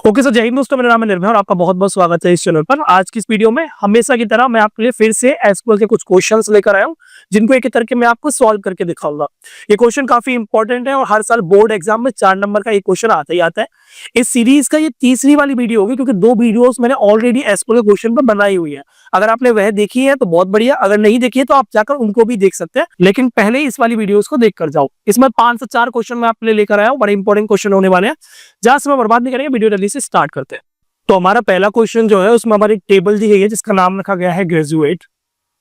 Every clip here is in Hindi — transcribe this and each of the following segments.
ओके सर, जय हिंद दोस्तों, मेरा नाम है निर्भय और आपका बहुत बहुत स्वागत है इस चैनल पर। आज की इस वीडियो में हमेशा की तरह मैं आपके लिए फिर से एसक्यूएल के कुछ क्वेश्चंस लेकर आया हूं, जिनको एक एक करके मैं आपको सॉल्व करके दिखाऊंगा। ये क्वेश्चन काफी इंपॉर्टेंट है और हर साल बोर्ड एग्जाम में 4 नंबर का ये क्वेश्चन आता ही आता है। इस सीरीज का ये तीसरी वाली वीडियो होगी, क्योंकि 2 वीडियोस मैंने ऑलरेडी एसक्यूएल के क्वेश्चन पर बनाई हुई है। अगर आपने वह देखी है तो बहुत बढ़िया, अगर नहीं देखी है तो आप जाकर उनको भी देख सकते हैं, लेकिन पहले इस वाली वीडियोस को देख कर जाओ। इसमें 5 से 4 क्वेश्चन मैं आपके लिए लेकर आया हूँ, बड़े इंपॉर्टेंट क्वेश्चन होने वाले हैं। जहां समय बर्बाद नहीं करेंगे, वीडियो जल्दी से स्टार्ट करते हैं। तो हमारा पहला क्वेश्चन जो है उसमें हमारी टेबल दी गई है जिसका नाम रखा गया है ग्रेजुएट,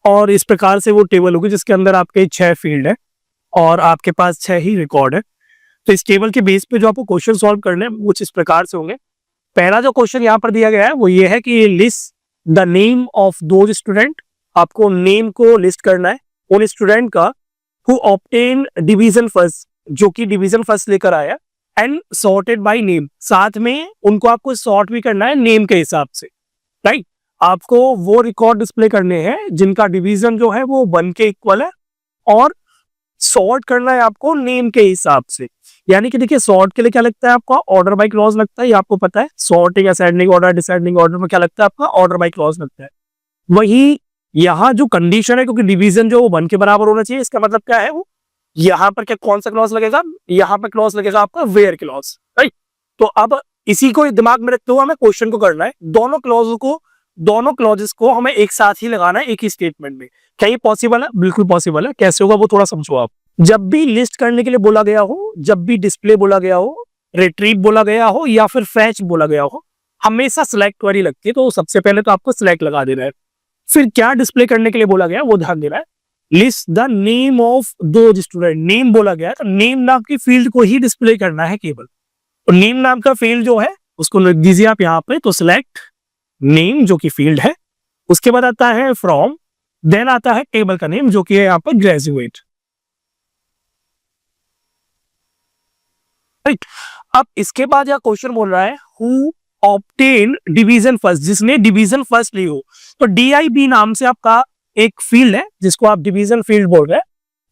और इस प्रकार से वो टेबल होगी जिसके अंदर आपके 6 फील्ड है और आपके पास 6 ही रिकॉर्ड है। तो इस टेबल के बेस पे जो आपको क्वेश्चन सॉल्व करने हैं कुछ इस प्रकार से होंगे। पहला जो क्वेश्चन यहाँ पर दिया गया है वो ये है कि list the name of those student. आपको नेम को लिस्ट करना है उन स्टूडेंट का हु ऑब्टेन डिवीजन फर्स्ट, जो कि डिवीजन फर्स्ट लेकर आया, एंड सॉर्टेड बाय नेम। साथ में उनको आपको सॉर्ट भी करना है नेम के हिसाब से, राइट। आपको वो रिकॉर्ड डिस्प्ले करने हैं जिनका डिवीजन जो है वो 1 के इक्वल है, और सॉर्ट करना है आपको नेम के हिसाब से। यानी कि देखिए, सॉर्ट के लिए क्या लगता है आपका, ऑर्डर बाय क्लॉज लगता है, ये आपको पता है। Sorting ascending order descending order में क्या लगता है आपका, ऑर्डर बाय क्लॉज लगता है। वही यहाँ जो कंडीशन है, क्योंकि डिवीजन जो 1 के बराबर होना चाहिए, इसका मतलब क्या है, वो यहाँ पर क्या कौन सा क्लॉज लगेगा, यहाँ पर क्लॉज लगेगा आपका वेयर क्लॉज, राइट। तो अब इसी को दिमाग में रखते हुए हमें क्वेश्चन को करना है। दोनों क्लॉजेस को हमें एक साथ ही लगाना है एक ही स्टेटमेंट में। क्या ये पॉसिबल है? बिल्कुल पॉसिबल है। कैसे होगा वो थोड़ा समझो आप। जब भी लिस्ट करने के लिए बोला गया हो, जब भी डिस्प्ले बोला गया हो, रिट्रीव बोला गया हो या फिर फैच बोला गया हो, हमेशा सिलेक्ट क्वेरी लगती है। तो सबसे पहले तो आपको सिलेक्ट लगा देना है। फिर क्या डिस्प्ले करने के लिए बोला गया वो ध्यान देना है। लिस्ट द नेम ऑफ दो स्टूडेंट, नेम बोला गया है तो नेम नाम की फील्ड को ही डिस्प्ले करना है केवल। तो नेम नाम का फील्ड जो है उसको लिख दीजिए आप यहाँ पे। तो सिलेक्ट नेम जो कि फील्ड है, उसके बाद आता है फ्रॉम, देन आता है टेबल का नेम जो कि है यहाँ पर ग्रेजुएट, राइट। अब इसके बाद यह क्वेश्चन बोल रहा है हु ऑब्टेन डिवीजन फर्स्ट, जिसने डिवीजन फर्स्ट ली हो। तो DIB नाम से आपका एक फील्ड है जिसको आप डिवीजन फील्ड बोल रहे हैं।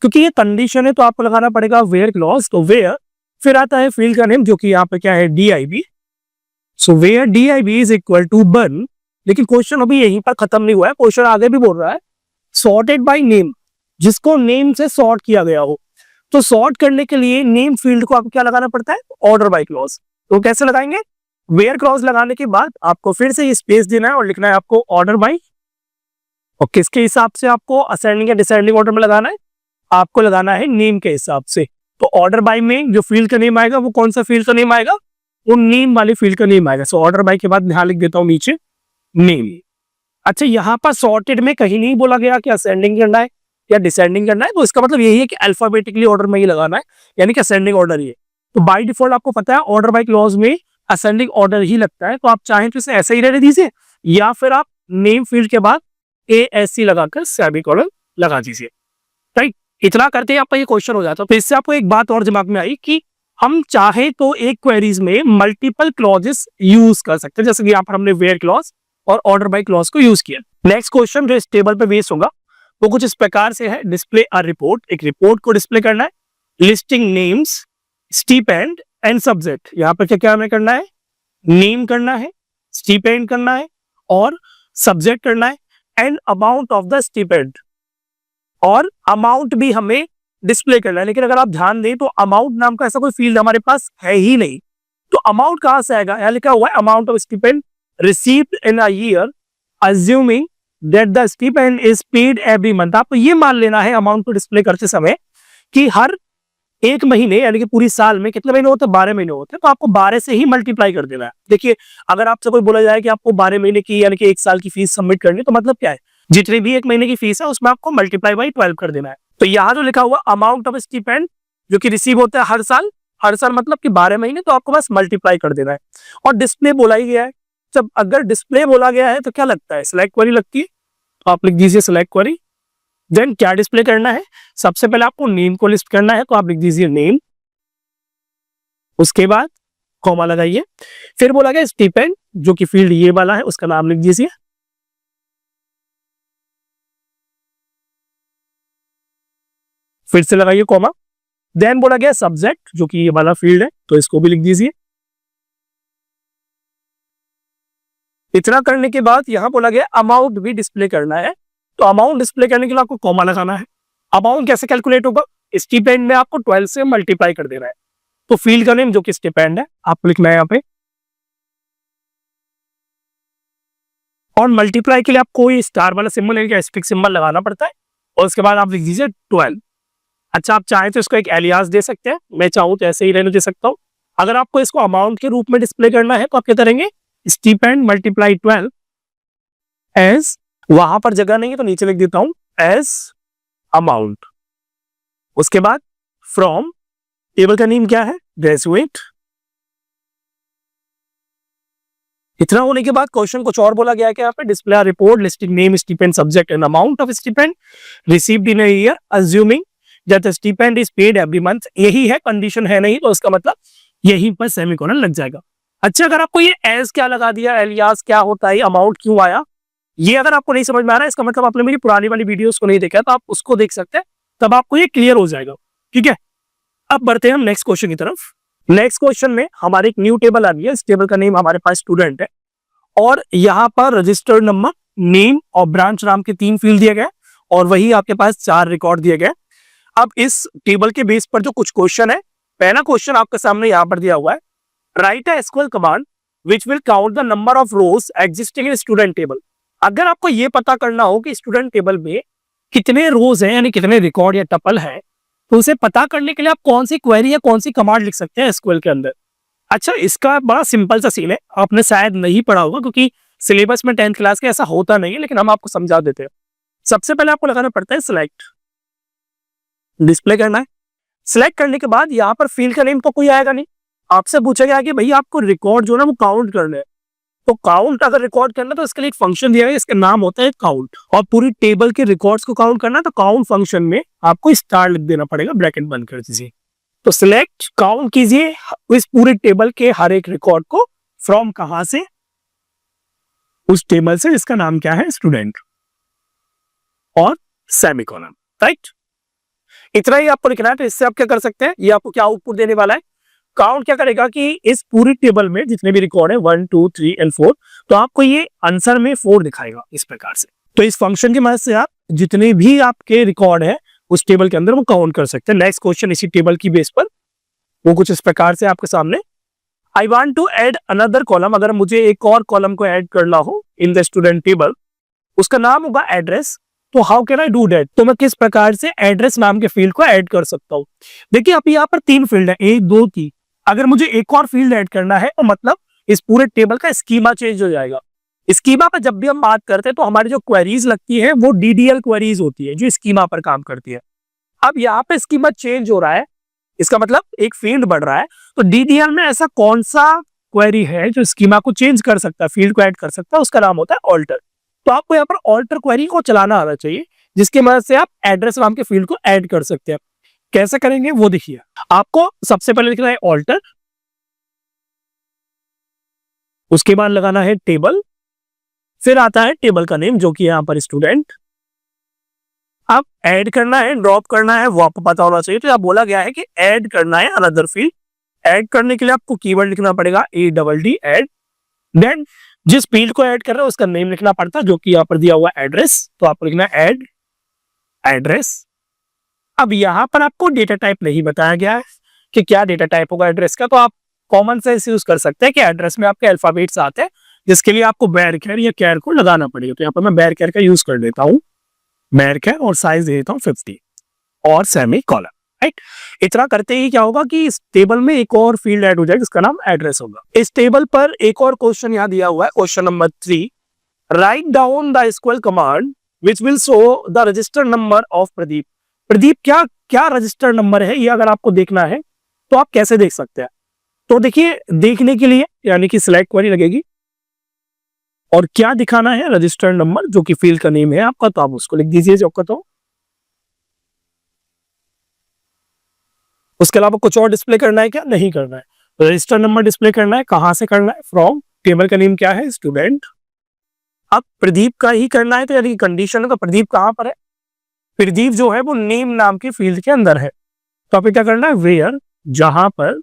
क्योंकि ये कंडीशन है तो आपको लगाना पड़ेगा वेयर क्लॉज। तो वेयर, फिर आता है फील्ड का नेम जो कि यहाँ पे क्या है, DIB। So where DIB is equal to 1। लेकिन क्वेश्चन अभी यहीं पर खत्म नहीं हुआ है, क्वेश्चन आगे भी बोल रहा है सॉर्टेड बाय नेम, जिसको नेम से सॉर्ट किया गया हो। तो सॉर्ट करने के लिए नेम फील्ड को आपको क्या लगाना पड़ता है, ऑर्डर बाय क्लॉज। तो कैसे लगाएंगे, वेयर क्लॉज लगाने के बाद आपको फिर से स्पेस देना है और लिखना है आपको ऑर्डर बाय, और किसके हिसाब से आपको असेंडिंग या डिसेंडिंग ऑर्डर में लगाना है, आपको लगाना है नेम के हिसाब से। तो ऑर्डर बाय में जो फील्ड का नेम आएगा वो कौन सा फील्ड का नेम आएगा, वो नेम वाली फील्ड का नेम आएगा। सो ऑर्डर बाय के बाद ध्यान लिख देता हूं नीचे नेम। अच्छा, यहाँ पर सॉर्टेड में कहीं नहीं बोला गया कि असेंडिंग करना है या डिसेंडिंग करना है, तो इसका मतलब यही है कि अल्फाबेटिकली ऑर्डर में ही लगाना है, यानी कि असेंडिंग ऑर्डर ही है। तो बाय डिफॉल्ट आपको पता है ऑर्डर बाय क्लॉज में असेंडिंग ऑर्डर ही लगता है। तो आप चाहें तो इसे ऐसे ही रहने दीजिए, या फिर आप नेम फील्ड के बाद ASC लगाकर सेमीकोलन लगा दीजिए, राइट। इतना करते ही आपका ये क्वेश्चन हो जाता है। तो इससे आपको एक बात और दिमाग में आई कि हम चाहे तो एक क्वेरीज में मल्टीपल क्लॉजेस यूज कर सकते हैं, जैसे कि यहाँ पर हमने वेयर क्लॉज और ऑर्डर बाय क्लॉज को यूज किया। नेक्स्ट क्वेश्चन जो इस टेबल पे बेस होगा वो कुछ इस प्रकार से है। डिस्प्ले अ रिपोर्ट, एक रिपोर्ट को डिस्प्ले करना है, listing names, stipend and subject. यहाँ पर क्या क्या हमें करना है, नेम करना है, स्टीपेंड करना है और सब्जेक्ट करना है, and amount of the stipend, और अमाउंट भी हमें डिस्प्ले करना है। लेकिन अगर आप ध्यान दें तो अमाउंट नाम का ऐसा कोई फील्ड हमारे पास है ही नहीं। तो अमाउंट कहां से आएगा, यहाँ लिखा हुआ है amount of stipend received in a year assuming that the stipend is paid every month. आपको ये मान लेना है अमाउंट को डिस्प्ले करते समय कि हर एक महीने, यानी कि पूरी साल में कितने महीने होते हैं, 12 महीने होते हैं। तो आपको 12 से ही मल्टीप्लाई कर देना है। देखिए, अगर आपसे कोई बोला जाए कि आपको 12 महीने की यानी कि 1 साल की फीस सबमिट करनी, तो मतलब क्या है, जितनी भी 1 महीने की फीस है उसमें आपको मल्टीप्लाई बाई 12 कर देना है। तो यहाँ जो लिखा हुआ अमाउंट ऑफ स्टीपेंड जो कि रिसीव होता है हर साल मतलब कि 12 महीने, तो आपको बस मल्टीप्लाई कर देना है। और डिस्प्ले बोला ही गया है। जब अगर डिस्प्ले बोला गया है तो क्या लगता है, सिलेक्ट क्वेरी लगती है। तो आप लिख दीजिए सिलेक्ट क्वेरी। देन क्या डिस्प्ले करना है, सबसे पहले आपको नेम को लिस्ट करना है, तो आप लिख दीजिए नेम, उसके बाद कॉमा लगाइए। फिर बोला गया स्टीपेंड जो कि फील्ड ये वाला है, उसका नाम लिख दीजिए। फिर से लगाइए कॉमा। देन बोला गया सब्जेक्ट जो कि ये वाला फील्ड है, तो इसको भी लिख दीजिए। इतना करने के बाद यहाँ बोला गया अमाउंट भी डिस्प्ले करना है। तो अमाउंट डिस्प्ले करने के लिए आपको कॉमा लगाना है। अमाउंट कैसे कैलकुलेट होगा? स्टिपेंड में आपको 12 से मल्टीप्लाई कर देना है। तो फील्ड का नेम जो कि स्टिपेंड है आपको लिखना है यहाँ पे, और मल्टीप्लाई के लिए आपको कोई स्टार वाला सिंबल यानी कि एस्टेरिस्क सिंबल लगाना पड़ता है, और उसके बाद आप लिख दीजिए 12। अच्छा, आप चाहें तो इसको एक एलियास दे सकते हैं, मैं चाहूँ तो ऐसे ही रहने दे सकता हूँ। अगर आपको इसको अमाउंट के रूप में डिस्प्ले करना है तो आप क्या करेंगे, स्टिपेंड मल्टीप्लाई 12 एज, वहां पर जगह नहीं है तो नीचे लिख देता हूं एज अमाउंट। उसके बाद फ्रॉम, टेबल का नेम क्या है, ग्रेजुएट। इतना होने के बाद क्वेश्चन कुछ और बोला गया है कि यहाँ पे display report listing name, stipend, subject and amount of stipend received in a year assuming that the stipend is paid every month. यही है, कंडीशन है नहीं तो उसका मतलब यहीं पर सेमीकोलन लग जाएगा। अच्छा, अगर आपको ये एज क्या लगा दिया, एलियास क्या होता है, अमाउंट क्यों आया, ये अगर आपको नहीं समझ में आ रहा है, इसका मतलब आपने मेरी पुरानी वाली वीडियोस को नहीं देखा, तो आप उसको देख सकते हैं, तब आपको ये क्लियर हो जाएगा। ठीक है, अब बढ़ते हैं हम नेक्स्ट क्वेश्चन की तरफ। नेक्स्ट क्वेश्चन में हमारे एक न्यू टेबल आ रही है। इस टेबल का नेम हमारे पास स्टूडेंट है, और यहाँ पर रजिस्टर्ड नंबर, नेम और ब्रांच नाम के 3 फील्ड दिए गए, और वही आपके पास 4 रिकॉर्ड दिए गए। अब इस टेबल के बेस पर जो कुछ क्वेश्चन है, पहला क्वेश्चन आपके सामने यहाँ पर दिया हुआ है, write a SQL command which will count the number of rose existing in student table. अगर आपको ये पता करना हो कि स्टूडेंट टेबल में कितने रोज हैं, यानी कितने रिकॉर्ड या टपल है, तो उसे पता करने के लिए आप कौन सी क्वेरी या कौन सी कमांड लिख सकते हैं एसक्यूएल के अंदर। अच्छा, इसका बड़ा सिंपल सा सीन है, आपने शायद नहीं पढ़ा होगा क्योंकि सिलेबस में 10th क्लास के ऐसा होता नहीं है, लेकिन हम आपको समझा देते हैं। सबसे पहले आपको लगाना पड़ता है सिलेक्ट, डिस्प्ले करना है। सिलेक्ट करने के बाद यहाँ पर फील्ड का नेम तो कोई आएगा नहीं, आपसे पूछा गया कि भाई आपको रिकॉर्ड जो है ना वो काउंट करना है। तो काउंट अगर रिकॉर्ड करना है तो इसके लिए एक फंक्शन दिया है, इसका नाम होता है काउंट। और पूरी टेबल के रिकॉर्ड्स को काउंट करना है तो काउंट फंक्शन में आपको स्टार लिख देना पड़ेगा, ब्रैकेट बंद कर दीजिए। तो सिलेक्ट, काउंट कीजिए इस पूरे टेबल के हर एक रिकॉर्ड को, फ्रॉम कहां से, उस टेबल से जिसका नाम क्या है स्टूडेंट, और सेमीकोलन। राइट, इतना ही आपको लिखना है। तो इससे आप क्या कर सकते हैं, ये आपको क्या आउटपुट देने वाला है, काउंट क्या करेगा कि इस पूरी टेबल में जितने भी रिकॉर्ड है 1 2 3 एंड 4, तो आपको ये आंसर में 4 दिखाएगा इस प्रकार से। तो इस फंक्शन की मदद से आप जितने भी आपके रिकॉर्ड है उस टेबल के अंदर वो काउंट कर सकते हैं। नेक्स्ट क्वेश्चन इसी टेबल की बेस पर, वो कुछ इस प्रकार से आपके सामने, I want to add another column. अगर मुझे एक और कॉलम को ऐड करना हो इन द स्टूडेंट टेबल, उसका नाम होगा एड्रेस। तो how can I do that, तो मैं किस प्रकार से एड्रेस नाम के फील्ड को ऐड कर सकता हूँ। देखिए, अब यहाँ पर 3 फील्ड है, 1 2 3। अगर मुझे एक और फील्ड ऐड करना है तो मतलब इस पूरे टेबल का स्कीमा चेंज हो जाएगा। स्कीमा पर जब भी हम बात करते हैं तो हमारी जो क्वेरीज लगती है वो डीडीएल क्वेरीज होती है जो स्कीमा पर काम करती है। अब यहाँ पे स्कीमा चेंज हो रहा है, इसका मतलब एक फील्ड बढ़ रहा है। तो डीडीएल में ऐसा कौन सा क्वेरी है जो स्कीमा को चेंज कर सकता है, फील्ड को ऐड कर सकता है, उसका नाम होता है ऑल्टर। तो आपको यहाँ पर ऑल्टर क्वेरी को चलाना आना चाहिए, जिसकी मदद से आप एड्रेस नाम के फील्ड को ऐड कर सकते हैं। कैसे करेंगे वो देखिए, आपको सबसे पहले लिखना है ऑल्टर, उसके बाद लगाना है टेबल, फिर आता है टेबल का नेम जो कि यहाँ पर स्टूडेंट। अब ऐड करना है, ड्रॉप करना है, वो आपको पता होना चाहिए। तो यहाँ बोला गया है कि ऐड करना है अनदर फील्ड। ऐड करने के लिए आपको कीवर्ड लिखना पड़ेगा ADD ऐड, देन जिस फील्ड को ऐड कर रहे हो उसका नेम लिखना पड़ता है जो कि यहाँ पर दिया हुआ एड्रेस। तो आपको लिखना है ऐड एड्रेस। अब यहाँ पर आपको डेटा टाइप नहीं बताया गया है कि क्या डेटा टाइप होगा एड्रेस का, तो आप कॉमन सेंस यूज कर सकते हैं कि एड्रेस में आपके अल्फाबेट्स आते हैं, जिसके लिए आपको बैरकेर या कैर को लगाना पड़ेगा। तो यहाँ पर मैं बैरकेर का यूज कर देता हूँ, बैरकेर, और साइज दे देता हूँ 50 और सेमी कॉलम। राइट, इतना करते ही क्या होगा कि इस टेबल में एक और फील्ड ऐड हो जाएगा जिसका नाम एड्रेस होगा। इस टेबल पर एक और क्वेश्चन यहाँ दिया हुआ है, question number 3, write down the SQL command which will show the registered number of Pradeep. Pradeep क्या क्या रजिस्टर्ड नंबर है, ये अगर आपको देखना है तो आप कैसे देख सकते हैं। तो देखिए, देखने के लिए यानी कि सिलेक्ट क्वेरी लगेगी, और क्या दिखाना है, रजिस्टर्ड नंबर जो कि फील्ड का नेम है आपका, तो आप उसको लिख दीजिए जो तो। उसके अलावा कुछ और डिस्प्ले करना है क्या, नहीं करना है। रजिस्टर्ड नंबर डिस्प्ले करना है, कहां से करना है, फ्रॉम, टेबल का नेम क्या है स्टूडेंट। अब प्रदीप का ही करना है तो यानी कि कंडीशन है, तो प्रदीप कहां पर है, प्रदीप जो है वो नेम नाम की फील्ड के अंदर है। तो आपको क्या करना है, वेयर, जहां पर,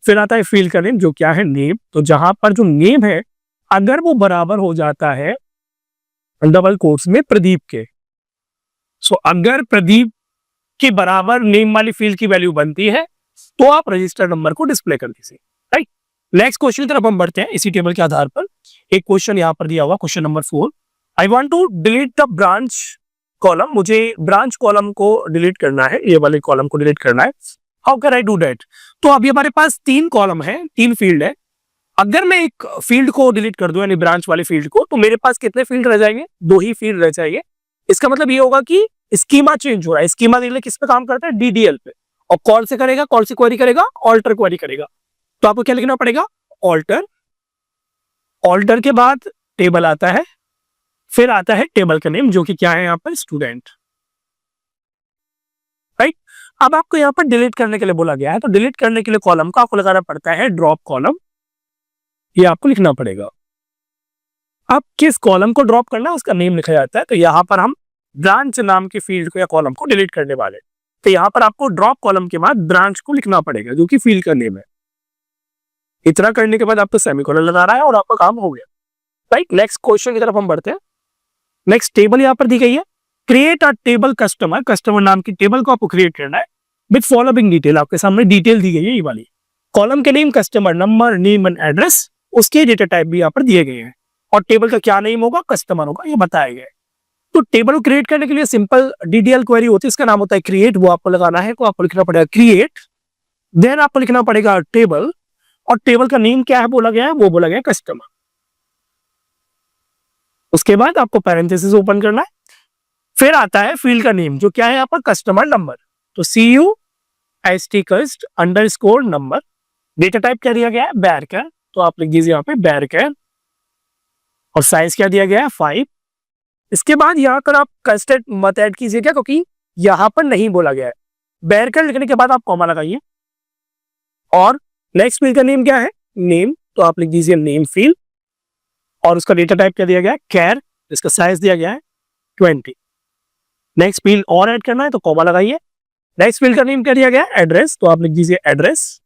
फिर आता है फील्ड का नेम जो क्या है नेम। तो जहां पर जो नेम है अगर वो बराबर हो जाता है डबल कोट्स में प्रदीप के, सो अगर प्रदीप के बराबर नेम वाली फील्ड की वैल्यू बनती है तो आप रजिस्टर नंबर को डिस्प्ले कर दीजिए, राइट। नेक्स्ट क्वेश्चन की तरफ हम बढ़ते हैं। इसी टेबल के आधार पर एक क्वेश्चन यहां पर दिया हुआ, question number 4। I want to delete the branch column, मुझे ब्रांच कॉलम को डिलीट करना है, ये वाले कॉलम को डिलीट करना है। How can I do that? तो अभी हमारे पास 3 कॉलम है, 3 फील्ड है। अगर मैं एक फील्ड को डिलीट कर दूं, यानी ब्रांच वाले फील्ड को, तो मेरे पास कितने फील्ड रह जाएंगे? 2 ही फील्ड रह जाएंगे। इसका मतलब ये होगा कि स्कीमा चेंज हो रहा है। स्कीमा देखिए किस पे काम करता है? डीडीएल पे। और कौन से करेगा? कौन सी क्वेरी करेगा? ऑल्टर क्वेरी करेगा। तो आपको क्या लिखना पड़ेगा? ऑल्टर। ऑल्टर के बाद टेबल आता है, फिर आता है टेबल का नेम, जो कि क्या है यहाँ पर? Student, right. अब आपको यहाँ पर डिलीट करने के लिए बोला गया है, तो डिलीट करने के लिए कॉलम को आपको लगाना पड़ता है ड्रॉप कॉलम, ये आपको लिखना पड़ेगा। अब किस कॉलम को ड्रॉप करना है उसका नेम लिखा जाता है। तो यहाँ पर हम ब्रांच नाम की फील्ड को या कॉलम को डिलीट करने वाले, तो यहाँ पर आपको ड्रॉप कॉलम के बाद ब्रांच को लिखना पड़ेगा, जो कि फील्ड का नेम है। इतना करने के बाद आपको सेमीकोलन लगा रहा है और आपका काम हो गया, राइट। नेक्स्ट क्वेश्चन की तरफ हम बढ़ते हैं। नेक्स्ट टेबल यहाँ पर दी गई है, create a table customer, customer नाम की टेबल को आपको क्रिएट करना है विद फॉलोइंग डिटेल। आपके सामने डिटेल दी गई है ये वाली। कॉलम के name customer, number, name and address, उसके डेटा टाइप भी यहाँ पर दिए गए हैं। और टेबल का क्या नेम होगा? कस्टमर होगा, ये बताया गया है। तो टेबल को क्रिएट करने के लिए सिंपल डीडीएल क्वेरी होती है, इसका नाम होता है क्रिएट। वो आपको लगाना है, तो आपको लिखना पड़ेगा क्रिएट, देन आपको लिखना पड़ेगा टेबल, और टेबल का नेम क्या है बोला गया है? वो बोला गया है कस्टमर। उसके बाद आपको पैरेंथेसिस ओपन करना है, फिर आता है फील्ड का नेम, जो क्या है यहाँ पर? Customer number. तो CUST कस्ट अंडरस्कोर नंबर। डेटा टाइप क्या दिया गया है? बैरकर, तो आप लिख दीजिए यहाँ पे बैरकर। और साइज क्या दिया गया है? 5। इसके बाद यहाँ पर आप कस्टर्ड मत ऐड कीजिएगा, क्योंकि यहाँ पर नहीं बोला गया है। बैरकर लिखने के बाद आप कॉमा लगाइए। और नेक्स्ट फील्ड का नेम क्या है? नेम, तो आप लिख दीजिए नेम फील्ड। और उसका डेटा टाइप क्या दिया गया है? कैर। इसका साइज दिया गया है 20। नेक्स्ट फील्ड और ऐड करना है तो कॉमा लगाइए। नेक्स्ट फील्ड का नेम क्या दिया गया है? एड्रेस, तो आप लिख दीजिए एड्रेस।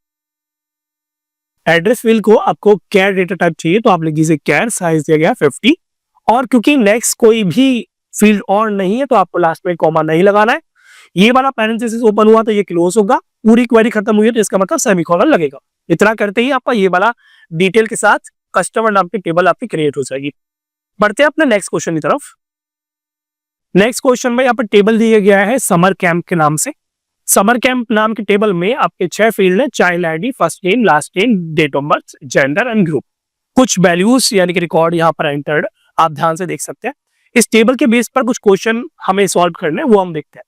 एड्रेस फील्ड को आपको कैर डेटा टाइप चाहिए, तो आप लिख दीजिए कैर, साइज दिया गया 50। और क्योंकि नेक्स्ट कोई भी फील्ड और नहीं है, तो आपको लास्ट में कॉमा नहीं लगाना है। ये वाला पैरेंथेसिस ओपन हुआ तो ये क्लोज होगा। पूरी क्वेरी खत्म हुई है तो इसका मतलब सेमीकोलन लगेगा। इतना करते ही आपका ये वाला डिटेल के साथ कस्टमर नाम की टेबल आपकी क्रिएट हो जाएगी। बढ़ते हैं अपने नेक्स्ट क्वेश्चन की तरफ। नेक्स्ट क्वेश्चन में यहाँ पर टेबल दिया गया है समर कैंप के नाम से। समर कैंप नाम की टेबल में आपके 6 फील्ड है, child ID, first name, last name, date of birth, gender and group. कुछ वैल्यूज यानी कि रिकॉर्ड यहाँ पर एंटर्ड, आप ध्यान से देख सकते हैं। इस टेबल के बेस पर कुछ क्वेश्चन हमें सॉल्व करने, वो हम देखते हैं।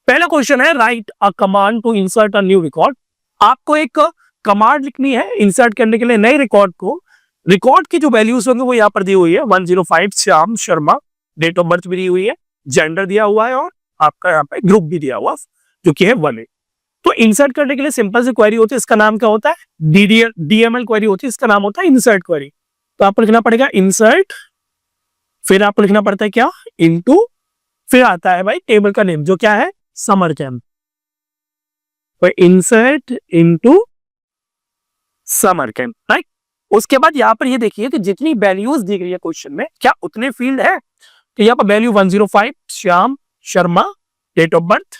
पहला क्वेश्चन है write a command to insert a new record. आपको एक कमांड लिखनी है इंसर्ट करने के लिए नए रिकॉर्ड को। रिकॉर्ड की जो वैल्यूज होंगे वो यहाँ पर दी हुई है, 105 Shyam Sharma, date of birth भी दी हुई है, जेंडर दिया हुआ है, और आपका यहाँ पे ग्रुप भी दिया हुआ जो कि है 1A। तो इंसर्ट करने के लिए सिंपल सी क्वेरी होती है, इसका नाम क्या होता है? DML क्वेरी होती है, इसका नाम होता है इंसर्ट क्वेरी। तो आपको लिखना पड़ेगा इंसर्ट, फिर आपको लिखना पड़ता है क्या? इनटू, फिर आता है भाई टेबल का नेम, जो क्या है? Summer camp. तो insert into summer camp, right. उसके बाद यहाँ पर ये देखिए कि जितनी वैल्यूज दी गई है क्वेश्चन में, क्या उतने फील्ड है? तो यहाँ पर value 105 Shyam Sharma, date of birth,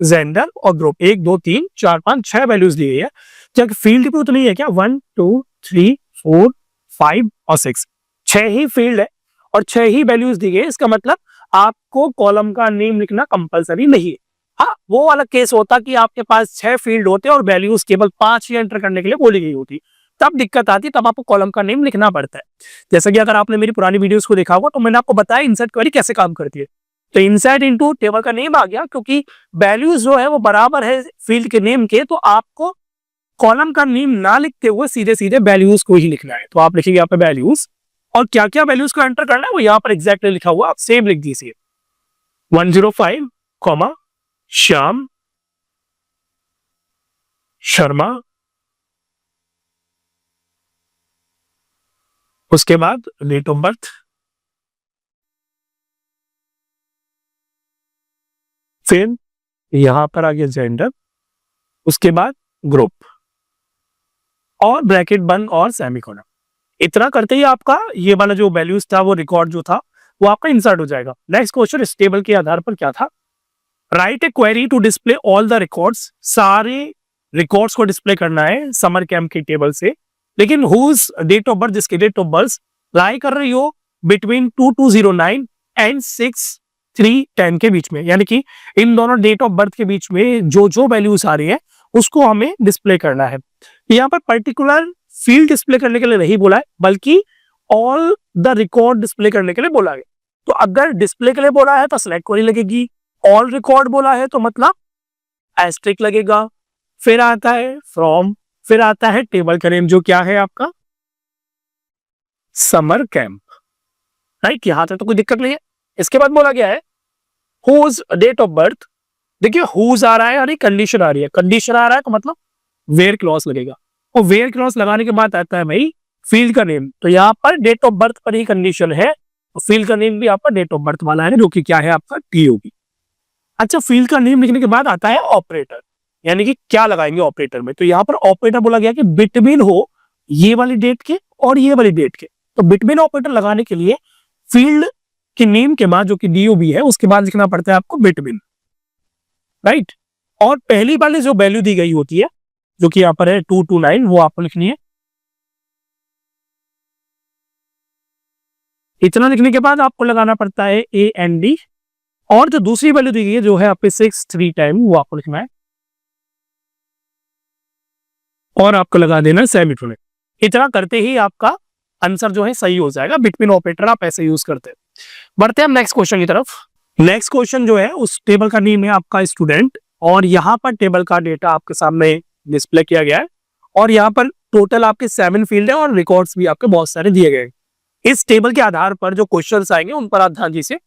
gender और ग्रुप, 1 2 3 4 5 6 वैल्यूज दी गई है। क्या फील्ड भी उतनी है क्या? 1 2 3 4 5 और 6, 6 ही फील्ड है और 6 ही वैल्यूज दी गई है। इसका मतलब आपको कॉलम का नेम लिखना कंपलसरी नहीं है। हाँ, वो वाला केस होता कि आपके पास 6 फील्ड होते और वैल्यूज केवल 5 ही एंटर करने के लिए बोली गई होती, तब दिक्कत आती, तब आपको कॉलम का नेम लिखना पड़ता है। जैसे कि अगर आपने मेरी पुरानी वीडियोस को देखा होगा तो मैंने आपको बताया इंसर्ट क्वेरी कैसे काम करती है। तो इंसर्ट इनटू टेबल का नेम आ गया, क्योंकि वैल्यूज जो है वो बराबर है फील्ड के नेम के, तो आपको कॉलम का नेम ना लिखते हुए सीधे सीधे वैल्यूज को ही लिखना है। तो आप लिखेंगे यहाँ पे वैल्यूज, और क्या क्या वैल्यूज को एंटर करना है वो यहाँ पर एग्जैक्टली लिखा हुआ, आप सेम लिख दीजिए। 105 कॉमा श्याम शर्मा, उसके बाद डेट ऑफ बर्थ, फिर यहां पर आ गया जेंडर, उसके बाद ग्रुप, और ब्रैकेट बंद और सेमीकोलन। इतना करते ही आपका ये वाला जो वैल्यूज था, वो रिकॉर्ड जो था वो आपका इंसर्ट हो जाएगा। नेक्स्ट क्वेश्चन, इस टेबल के आधार पर क्या था, write a query to display all the records, सारे रिकॉर्ड्स को डिस्प्ले करना है समर कैंप की टेबल से, लेकिन हुज डेट ऑफ बर्थ, जिसकी डेट ऑफ बर्थ लाई कर रही हो बिटवीन 2209 एंड 6310 के बीच में, यानी कि इन दोनों डेट ऑफ बर्थ के बीच में जो जो वैल्यूज आ रही है उसको हमें डिस्प्ले करना है। यहाँ पर पर्टिकुलर फील्ड डिस्प्ले करने के लिए नहीं बोला है, बल्कि ऑल द रिकॉर्ड डिस्प्ले करने के लिए बोला है। तो अगर डिस्प्ले के लिए बोला है तो सिलेक्ट क्वेरी लगेगी, ऑल रिकॉर्ड बोला है तो मतलब एस्ट्रिक लगेगा, फिर आता है फ्रॉम, फिर आता है टेबल का नेम जो क्या है आपका समर कैंप, राइट। यहां तक तो कोई दिक्कत नहीं है। इसके बाद बोला गया है हुज डेट ऑफ बर्थ, देखिए हुज आ रहा है यानी कंडीशन आ रही है, कंडीशन आ रहा है तो मतलब वेयर क्लॉज लगेगा, और वेयर क्लॉज लगाने के बाद आता है भाई फील्ड का नेम। तो यहाँ पर डेट ऑफ बर्थ पर ही कंडीशन है, और फील्ड का नेम भी आपका डेट ऑफ बर्थ वाला है जो कि क्या है आपका टीओबी। अच्छा, फील्ड का नेम लिखने के बाद आता है ऑपरेटर, यानी कि क्या लगाएंगे ऑपरेटर में। तो यहाँ पर ऑपरेटर बोला गया कि बिटवीन हो ये वाली डेट के और ये वाली डेट के। तो बिटवीन ऑपरेटर लगाने के लिए फील्ड के नेम के बाद जो कि डीओबी है उसके बाद लिखना पड़ता है आपको बिटवीन, राइट। और पहली वाली जो वैल्यू दी गई होती है जो कि यहाँ पर है 229, वो आपको लिखनी है। इतना लिखने के बाद आपको लगाना पड़ता है ए एन डी, और जो दूसरी वैल्यू दी गई है जो है आपके 6310 वो आपको लिखना है, और आपको लगा देना सेमीकोलन। इतना करते ही आपका आंसर जो है सही हो जाएगा। बिटवीन ऑपरेटर आप ऐसे यूज करते हैं। बढ़ते हैं हम नेक्स्ट क्वेश्चन की तरफ। नेक्स्ट क्वेश्चन जो है उस टेबल का नेम है आपका स्टूडेंट, और यहाँ पर टेबल का डेटा आपके सामने डिस्प्ले किया गया है, और यहाँ पर टोटल आपके 7 फील्ड है और रिकॉर्ड्स भी आपके बहुत सारे दिए गए हैं। इस टेबल के आधार पर जो क्वेश्चंस आएंगे उन पर आप ध्यान दीजिए।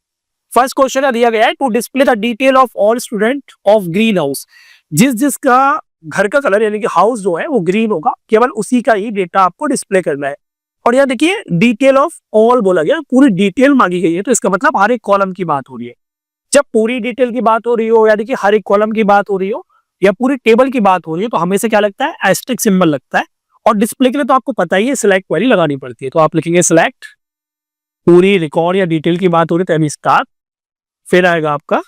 फर्स्ट क्वेश्चन दिया गया है to display the detail of all student of green house, जिसका घर का कलर यानी कि हाउस जो है वो ग्रीन होगा, केवल उसी का ही डेटा आपको डिस्प्ले करना है। और यहाँ देखिए डिटेल ऑफ ऑल बोला गया, पूरी डिटेल मांगी गई है, तो इसका मतलब हर एक कॉलम की बात हो रही है। जब पूरी डिटेल की बात हो रही हो, यानी कि हर एक कॉलम की बात हो रही हो, या पूरी टेबल की बात हो रही है, तो हमेशा क्या लगता है एस्टेरिस्क सिंबल लगता है। और डिस्प्ले के लिए तो आपको पता ही है सिलेक्ट क्वेरी लगानी पड़ती है, तो आप लिखेंगे सिलेक्ट, पूरी रिकॉर्ड या डिटेल की बात हो रही है तो स्टार, फिर आएगा आपका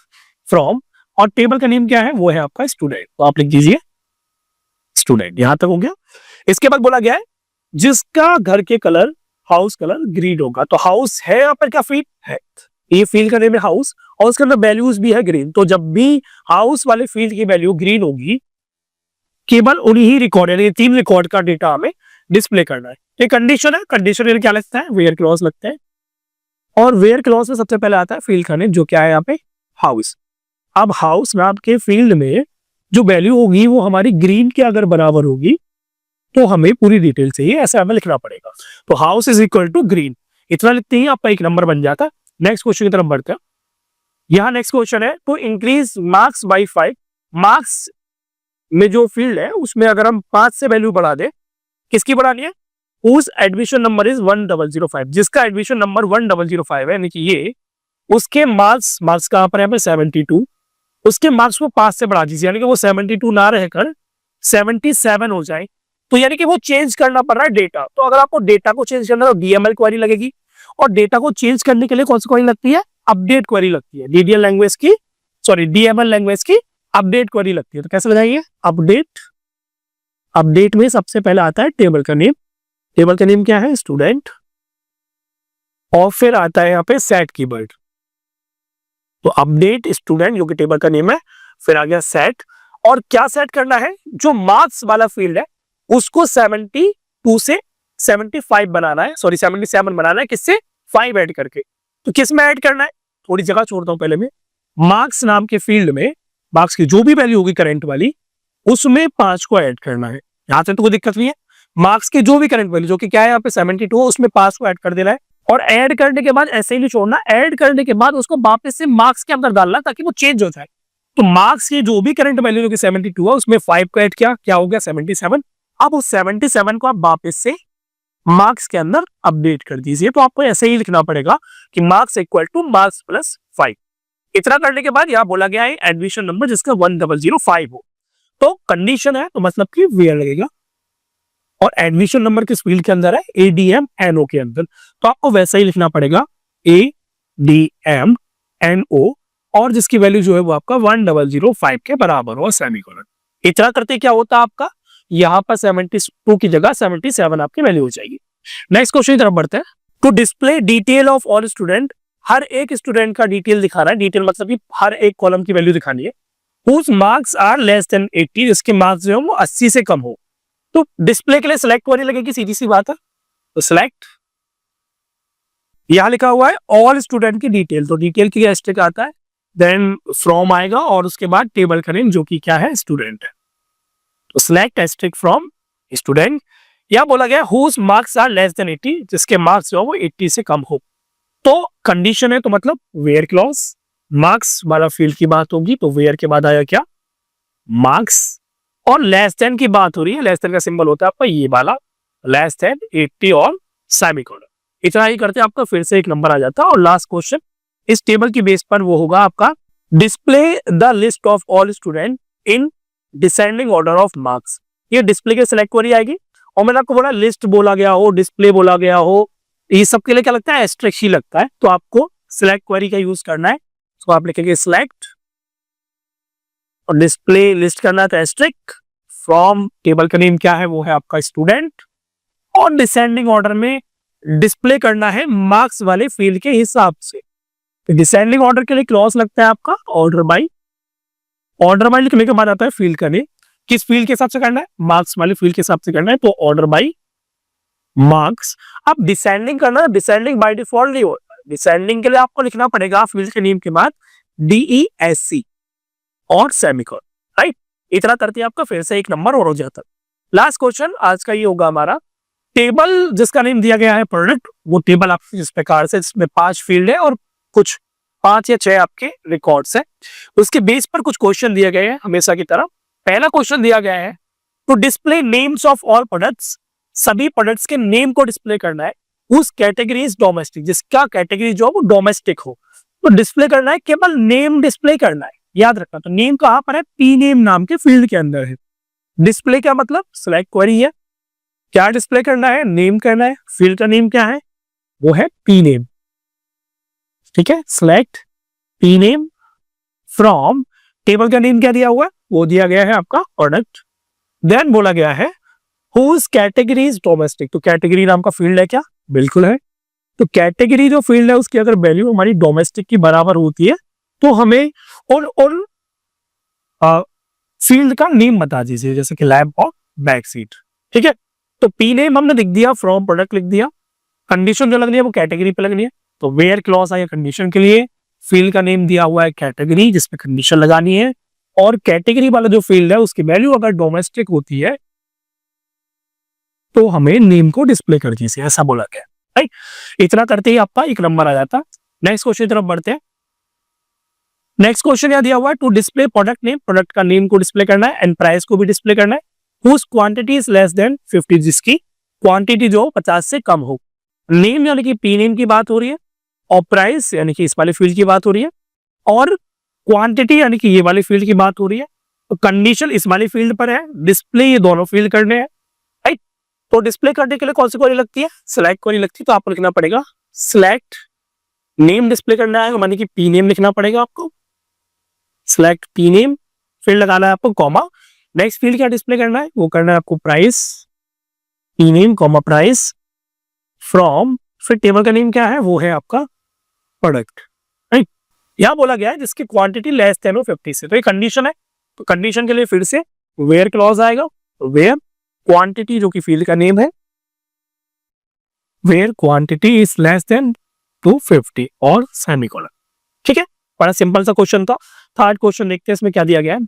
फ्रॉम, और टेबल का नेम क्या है वो है आपका स्टूडेंट, तो आप लिख दीजिए स्टूडेंट। यहां तक हो गया। इसके बाद बोला गया है जिसका घर के कलर हाउस कलर ग्रीन होगा, तो हाउस है यहाँ पर क्या फील्ड है, ये फील्ड का नेम है हाउस, और उसके अंदर वैल्यूज भी है ग्रीन। तो जब भी हाउस वाले फील्ड की वैल्यू ग्रीन होगी, केवल उन्हीं ही रिकॉर्ड यानी 3 रिकॉर्ड का डेटा हमें डिस्प्ले करना है। ये कंडीशन है, कंडीशन क्या लगता है वेयर क्लॉज लगता है, और वेयर क्लॉज में सबसे पहले आता है फील्ड का नेम जो क्या है यहाँ पे हाउस। अब हाउस में आपके फील्ड में जो वैल्यू होगी वो हमारी ग्रीन के अगर बराबर होगी तो हमें पूरी डिटेल चाहिए, ऐसा हमें लिखना पड़ेगा। तो house is equal to green, इतना लिखते ही आपका एक नंबर बन जाता है। नेक्स्ट क्वेश्चन की तरफ बढ़ते हैं। यहाँ नेक्स्ट क्वेश्चन है to increase marks by 5, marks में जो फील्ड है उसमें अगर हम 5 से वैल्यू बढ़ा दें, किसकी बढ़ानी है, उस एडमिशन नंबर इज 1005, जिसका एडमिशन नंबर 1005 है, यानी कि ये उसके मार्क्स कहां पर है यहाँ पे 72, उसके मार्क्स को 5 से बढ़ा दीजिए, यानी कि वो 72 ना रहकर 77 हो जाए। तो यानी कि वो चेंज करना पड़ रहा है डेटा। तो अगर आपको डेटा को चेंज करना है तो डीएमएल क्वेरी लगेगी, और डेटा को चेंज करने के लिए कौन सी क्वेरी लगती है, अपडेट क्वेरी लगती है, डीडीएल लैंग्वेज की डीएमएल लैंग्वेज की अपडेट क्वेरी लगती है। तो कैसे लगाएंगे अपडेट, अपडेट में सबसे पहले आता है टेबल का नेम, टेबल का नेम क्या है स्टूडेंट, और फिर आता है यहाँ पे सेट कीवर्ड। तो अपडेट स्टूडेंट जो कि टेबल का नेम है, फिर आ गया सेट, और क्या सेट करना है, जो मार्क्स वाला फील्ड है उसको 72 से 75 बनाना है, 77 बनाना है, किससे 5 ऐड करके। तो किस में ऐड करना है, थोड़ी जगह छोड़ता हूं पहले में, मार्क्स नाम के फील्ड में मार्क्स की जो भी वैल्यू होगी करंट वाली उसमें 5 को ऐड करना है। यहां से तो कोई दिक्कत नहीं है, मार्क्स की जो भी करंट वैल्यू जो कि क्या है यहाँ पे 72 है, उसमें 5 को ऐड कर देना है, और ऐड करने के बाद ऐसे ही नहीं छोड़ना, ऐड करने के बाद उसको वापस से मार्क्स के अंदर डालना ताकि वो चेंज हो जाए। तो मार्क्स की जो भी करंट वैल्यू जो कि 72 है उसमें 5 को ऐड किया, क्या हो गया 77। अब उस 77 को आप वापस से मार्क्स के अंदर अपडेट कर दीजिए। तो आपको ऐसे ही लिखना पड़ेगा कि marks equal two marks plus 5। इतना करने के बाद यहाँ बोला गया है एडमिशन नंबर जिसका 1005 हो, तो कंडीशन है तो मतलब कि वेयर लगेगा, और एडमिशन नंबर किस फील्ड के अंदर है, ADMNO के अंदर। तो आपको वैसा ही लिखना पड़ेगा ADMNO, और जिसकी वैल्यू जो है वो आपका 1005 के बराबर हो, सेमीकोलन। इतना करते क्या होता है आपका, यहाँ पर 72 की जगह 77 आपकी वैल्यू हो जाएगी। नेक्स्ट क्वेश्चन की तरफ बढ़ते हैं। To display detail of all student, हर एक स्टूडेंट का डिटेल दिखा रहा है, डिटेल मतलब कि हर एक कॉलम की वैल्यू दिखानी है। Whose marks are less than 80, जिसके मार्क्स जो है वो 80 से कम हो। तो डिस्प्ले के लिए सिलेक्ट वाली लगेगी, सीधी सी बात है। तो सिलेक्ट, यहां लिखा हुआ है ऑल स्टूडेंट की डिटेल, तो डिटेल की एस्टेक आता है, देन फ्रॉम आएगा और उसके बाद टेबल का नेम जो कि क्या है, स्टूडेंट है। तो सिलेक्ट एस्टेक फ्रॉम स्टूडेंट। यह बोला गया whose marks are less than 80, जिसके मार्क्स जो है वो 80 से कम हो। तो कंडीशन है, तो मतलब वेयर क्लॉज, मार्क्स वाला फील्ड की बात होगी, तो वेयर के बाद आया क्या, मार्क्स। और लेस देन की बात हो रही है, लेस देन का सिंबल होता है आपका ये वाला, लेस देन 80 और सेमीकोलन। इतना ही करते आपका फिर से एक नंबर आ जाता है। और लास्ट क्वेश्चन इस टेबल की बेस पर वो होगा आपका, display the list of all student in descending order of marks. ये डिस्प्ले के सिलेक्ट क्वेरी आएगी। और मैंने आपको बोला लिस्ट बोला गया हो, डिस्प्ले बोला गया हो, ये सब के लिए क्या लगता है, एस्ट्रिक्ट ही लगता है। तो आपको सिलेक्ट क्वेरी का यूज करना है। तो आप लिखेंगे सिलेक्ट और डिस्प्ले लिस्ट करना है तो एस्ट्रिक्ट, फ्रॉम टेबल का नेम क्या है वो है आपका स्टूडेंट, और डिसेंडिंग ऑर्डर में डिस्प्ले करना है मार्क्स वाले फील्ड के हिसाब से। तो डिसेंडिंग ऑर्डर के लिए क्लॉज लगता है आपका ऑर्डर बाय, ऑर्डर बाय लिखने के बाद आता है फील्ड का नेम, किस फील्ड के हिसाब से करना है, मार्क्स वाले फील्ड के हिसाब से करना है, तो ऑर्डर बाय मार्क्स। अब डिसेंडिंग करना है, डिसेंडिंग बाय डिफॉल्ट नहीं होता, डिसेंडिंग के लिए आपको लिखना पड़ेगा फील्ड के नेम के बाद DESC और सेमीकोलन, राइट। इतना करते आपका फिर से एक नंबर और हो जाता है। लास्ट क्वेश्चन आज का ये होगा हमारा, टेबल जिसका नेम दिया गया है प्रोडक्ट, वो टेबल आपके इस प्रकार से, इसमें 5 फील्ड है और कुछ 5 या 6 आपके रिकॉर्ड्स है। उसके बेस पर कुछ क्वेश्चन दिए गए हैं हमेशा की तरह। पहला क्वेश्चन दिया गया है to display names of all products, सभी प्रोडक्ट्स के नेम को डिस्प्ले करना है। उस कैटेगरी इज डोमेस्टिक, जिसका कैटेगरी जो वो डोमेस्टिक हो, तो डिस्प्ले करना है, केवल नेम डिस्प्ले करना है। याद रखना, तो नेम कहां पर है, पी नेम नाम के फील्ड के अंदर है। डिस्प्ले का मतलब सिलेक्ट क्वेरी है, क्या डिस्प्ले करना है, नेम करना है, फील्ड का नेम क्या है, वो है पी नेम, ठीक है। Select P name from, table का नेम क्या दिया हुआ है, वो दिया गया है आपका प्रोडक्ट। देन बोला गया है हुज कैटेगरी इज डोमेस्टिक, तो कैटेगरी नाम का फील्ड है क्या, बिल्कुल है। तो कैटेगरी जो फील्ड है उसकी अगर वैल्यू हमारी डोमेस्टिक की बराबर होती है तो हमें और फील्ड का नेम बता दीजिए, जैसे कि लैब और बैक सीट, ठीक है। तो पी नेम हमने लिख दिया, फ्रॉम प्रोडक्ट लिख दिया, कंडीशन जो लगनी है वो कैटेगरी पे लगनी है, तो वेयर क्लॉज आया कंडीशन के लिए, फील्ड का नेम दिया हुआ है कैटेगरी जिसमें कंडीशन लगानी है, और कैटेगरी वाला जो फील्ड है उसकी वैल्यू अगर डोमेस्टिक होती है तो हमें नेम को डिस्प्ले कर दीजिए, ऐसा बोला गया, राइट। इतना करते ही आपका एक नंबर आ जाता। नेक्स्ट क्वेश्चन की तरफ बढ़ते हैं। नेक्स्ट क्वेश्चन यह दिया हुआ है to display product name, product का नेम को डिस्प्ले करना है एंड प्राइस को भी डिस्प्ले करना है। Whose quantity is less than 50, जिसकी क्वांटिटी जो 50 से कम हो। नेम यानी कि पी नेम की बात हो रही है, और प्राइस यानी कि इस वाले फील्ड की बात हो रही है, और क्वांटिटी यानी कि ये वाली फील्ड की बात हो रही है। तो कंडीशन इस वाली फील्ड पर है, डिस्प्ले ये दोनों फील्ड करने हैं, राइट। तो डिस्प्ले करने के लिए कौन सी क्वेरी लगती है, सिलेक्ट क्वेरी लगती है। तो आपको लिखना पड़ेगा सिलेक्ट नेम, डिस्प्ले करना है मानी कि पी नेम लिखना पड़ेगा आपको, सिलेक्ट पी नेम, फील्ड लगाना है आपको कॉमा। नेक्स्ट फील्ड क्या डिस्प्ले करना है, वो करना है आपको price, P name comma price from, फिर टेबल का नेम क्या है, वो है आपका प्रोडक्ट, राइट। यहां बोला गया है जिसकी क्वांटिटी लेस देन हो 50 से, तो ये कंडीशन है। तो कंडीशन के लिए फिर से वेयर क्लॉज आएगा, वेयर क्वांटिटी जो कि फील्ड का नेम है, where quantity is less than 250 और सेमीकोलन, ठीक है। बड़ा सिंपल सा क्वेश्चन था। थर्ड क्वेश्चन देखते हैं इसमें क्या दिया गया है।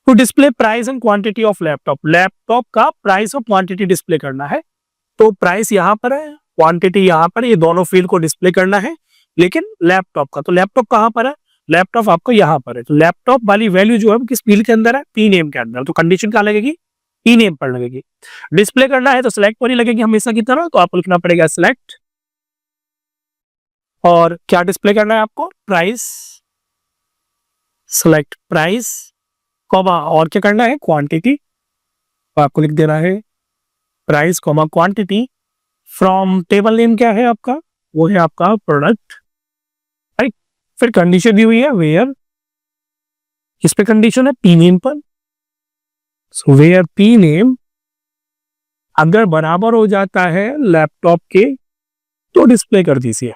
To display price and quantity of laptop, laptop का प्राइस और क्वांटिटी डिस्प्ले करना है। तो प्राइस यहाँ पर है, क्वांटिटी यहाँ पर, ये दोनों फील्ड को डिस्प्ले करना है। लेकिन लैपटॉप का, तो लैपटॉप कहाँ पर है, लैपटॉप आपको यहाँ पर है। तो लैपटॉप वाली वैल्यू जो है किस फील्ड के अंदर है, पी नेम के अंदर। तो कंडीशन क्या लगेगी, पी नेम पर लगेगी। डिस्प्ले करना है तो सिलेक्ट पर ही लगेगी हमेशा की तरह, तो आपको लिखना पड़ेगा सिलेक्ट, और क्या डिस्प्ले करना है आपको, प्राइस, सिलेक्ट प्राइस कॉमा, और क्या करना है, क्वांटिटी, तो आपको लिख देना है price comma quantity from table name क्या है आपका, वो है आपका प्रोडक्ट, राइट। फिर कंडीशन दी हुई है वेयर, इस पे कंडीशन है पी नेम पर, सो वेयर पी नेम अगर बराबर हो जाता है लैपटॉप के तो डिस्प्ले कर दीजिए,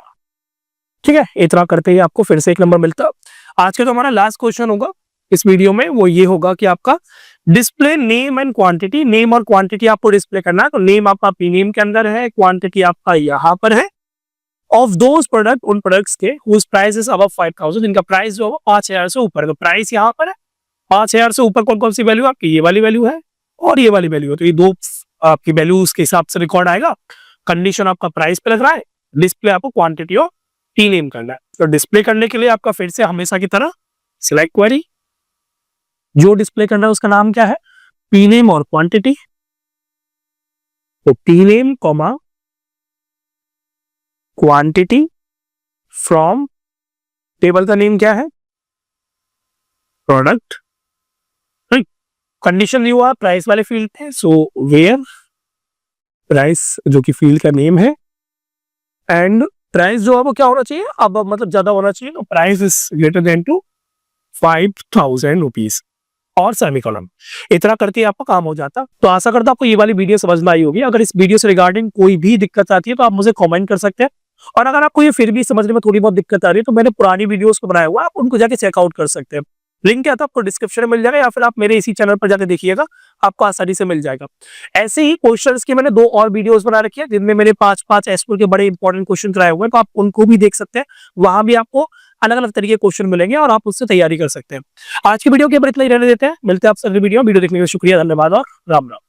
ठीक है। इतना करते ही आपको फिर से एक नंबर मिलता। आज का तो हमारा लास्ट क्वेश्चन होगा इस वीडियो में, वो ये होगा कि आपका display name and quantity, name और क्वांटिटी आपको डिस्प्ले करना है। तो नेम आपका पी नेम के अंदर है, क्वांटिटी आपका यहाँ पर है, ऑफ दोज प्रोडक्ट, उन प्रोडक्ट्स के हुज प्राइस इज अबव 5000, इनका प्राइस जो है 5000 से ऊपर, तो प्राइस यहाँ पर है 5000 से ऊपर कौन कौन सी वैल्यू आपकी, ये वाली वैल्यू है और ये वाली वैल्यू है, तो ये दो आपकी वैल्यू उसके हिसाब से रिकॉर्ड आएगा। कंडीशन आपका प्राइस पे लग रहा है, डिस्प्ले आपको क्वांटिटी और पी नेम करना है। तो डिस्प्ले करने के लिए आपका फिर से हमेशा की तरह सिलेक्ट क्वेरी, जो डिस्प्ले करना है उसका नाम क्या है, पी नेम और क्वांटिटी, तो P name comma quantity from table का नेम क्या है, प्रोडक्ट, राइट। कंडीशन नहीं हुआ प्राइस वाले फील्ड पे, सो वेयर प्राइस जो कि फील्ड का नेम है, एंड प्राइस जो है वो क्या होना चाहिए, अब मतलब ज्यादा होना चाहिए, तो price is greater than to 5000 rupees और सेमीकोलन। इतना करके आपका काम हो जाता। तो आशा करता हूं आपको ये वाली वीडियो समझ में आई होगी। अगर इस वीडियो से रिगार्डिंग कोई भी दिक्कत आती है तो आप मुझे कमेंट कर सकते हैं, और अगर आपको ये फिर भी समझने में थोड़ी बहुत दिक्कत आ रही है तो मैंने पुरानी वीडियोस को बनाया हुआ है, आप उनको जाके चेकआउट कर सकते हैं। लिंक क्या था आपको डिस्क्रिप्शन में मिल जाएगा, या फिर आप मेरे इसी चैनल पर जाके देखिएगा, आपको आसानी से मिल जाएगा। ऐसे ही क्वेश्चंस की मैंने 2 और वीडियोस बना रखी है जिनमें मैंने 5-5 एसक्यूएल के बड़े इंपॉर्टेंट क्वेश्चन कराए हुए हैं, तो आप उनको भी देख सकते हैं। वहां भी आपको अलग अलग तरीके के क्वेश्चन मिलेंगे और आप उससे तैयारी कर सकते हैं। आज की वीडियो के ऊपर इतना ही रहने देते हैं, मिलते हैं आपसे अगली वीडियो देखने के लिए शुक्रिया, धन्यवाद और राम राम।